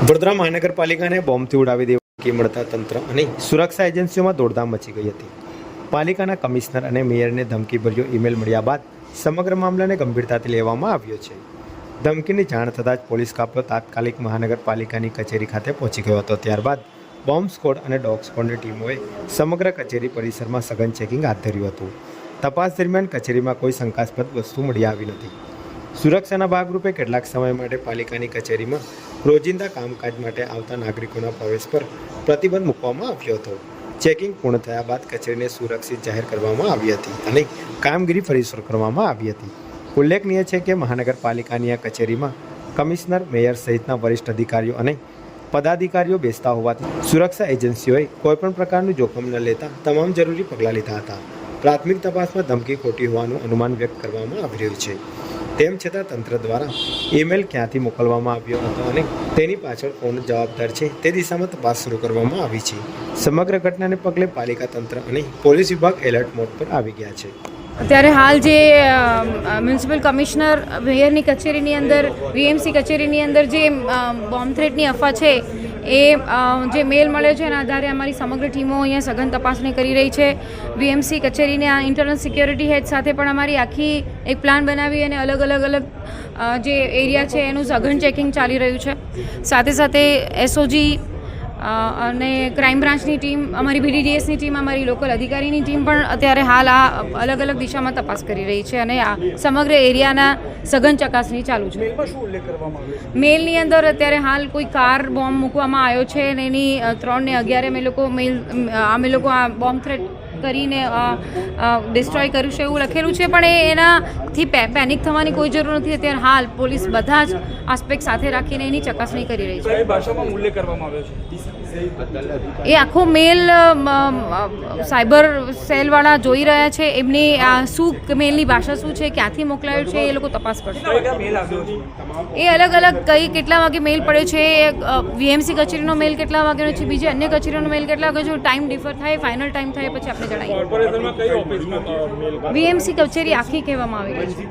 વડોદરા મહાનગરપાલિકાને બોમ્બથી ઉડાવી દેવાની મળતા તંત્ર અને સુરક્ષા એજન્સીઓમાં દોડધામ મચી ગઈ હતી. પાલિકાના કમિશનર અને મેયરને ધમકીભર્યો ઈમેલ મળ્યા બાદ સમગ્ર મામલાને ગંભીરતાથી લેવામાં આવ્યો છે. ધમકીની જાણ થતાં જ પોલીસ કાફલો તાત્કાલિક મહાનગરપાલિકાની કચેરી ખાતે પહોંચી ગયો હતો. ત્યારબાદ બોમ્બ સ્ક્વોડ અને ડોગ સ્ક્વોડની ટીમોએ સમગ્ર કચેરી પરિસરમાં સઘન ચેકિંગ હાથ ધર્યું હતું. તપાસ દરમિયાન કચેરીમાં કોઈ શંકાસ્પદ વસ્તુ મળી આવી નથી. સુરક્ષાના ભાગરૂપે કેટલાક સમય માટે પાલિકાની કચેરીમાં રોજિંદા કામકાજ માટે આવતા નાગરિકોના પ્રવેશ પર પ્રતિબંધ મૂકવામાં આવ્યો હતો. ચેકિંગ પૂર્ણ થયા બાદ કચેરીને સુરક્ષિત જાહેર કરવામાં આવી હતી અને કામગીરી ફરી શરૂ કરવામાં આવી હતી. ઉલ્લેખનીય છે કે મહાનગરપાલિકાની આ કચેરીમાં કમિશનર, મેયર સહિતના વરિષ્ઠ અધિકારીઓ અને પદાધિકારીઓ બેસતા હોવાથી સુરક્ષા એજન્સીઓએ કોઈપણ પ્રકારનું જોખમ ન લેતા તમામ જરૂરી પગલાં લીધા હતા. પ્રાથમિક તપાસમાં ધમકી ખોટી હોવાનું અનુમાન વ્યક્ત કરવામાં આવી રહ્યું છે. તેમ છતાં તંત્ર દ્વારા ઈમેલ ક્યાંથી મોકલવામાં આવ્યો હતો અને તેની પાછળ કોણ જવાબદાર છે તે દિશામાં તપાસ શરૂ કરવામાં આવી છે. સમગ્ર ઘટનાને પગલે પાલિકા તંત્ર અને પોલીસ વિભાગ એલર્ટ મોડ પર આવી ગયા છે. અત્યારે હાલ જે મ્યુનિસિપલ કમિશનર મેયરની કચેરીની અંદર, વીએમસી કચેરીની અંદર જે બોમ્બ થ્રેટની અફવા છે એ જે મેલ મળ્યો છે એના આધારે અમારી સમગ્ર ટીમો અહીંયા સઘન તપાસણી કરી રહી છે. વીએમસી કચેરીના ઇન્ટરનલ સિક્યોરિટી હેડ સાથે પણ અમારી આખી એક પ્લાન બનાવી અને અલગ જે એરિયા છે એનું સઘન ચેકિંગ ચાલી રહ્યું છે. સાથે સાથે એસઓજી અને ક્રાઇમ બ્રાન્ચની ટીમ, અમારી બીડીડીએસની ટીમ, અમારી લોકલ અધિકારીની ટીમ પણ અત્યારે હાલ આ અલગ દિશામાં તપાસ કરી રહી છે અને આ સમગ્ર એરિયાના સઘન ચકાસણી ચાલુ છે. મેલની અંદર અત્યારે હાલ કોઈ કાર બોમ્બ મૂકવામાં આવ્યો છે અને એની 3:11 અમે લોકો આ બોમ્બ થ્રેટ કરીને ડિસ્ટ્રોય કર્યું છે એવું લખેલું છે, પણ એનાથી પેનિક થવાની કોઈ જરૂર નથી. અત્યારે હાલ પોલીસ બધા જ આસ્પેક્ટ સાથે રાખીને એની ચકાસણી કરી રહી છે. એ આખો મેલ સાયબર સેલવાળા જોઈ રહ્યા છે. એમની શું મેલની ભાષા શું છે, ક્યાંથી મોકલાયો છે, એ લોકો તપાસ કરશે. એ અલગ કેટલા વાગે મેલ પડ્યો છે, વીએમસી કચેરીનો મેલ કેટલા વાગ્યાનો છે, બીજી અન્ય કચેરીનો મેલ કેટલા વાગે, જો ટાઈમ ડિફર થાય, ફાઇનલ ટાઈમ થાય પછી આપણે જણાવીએ. વીએમસી કચેરી આખી કહેવામાં આવી રહી છે.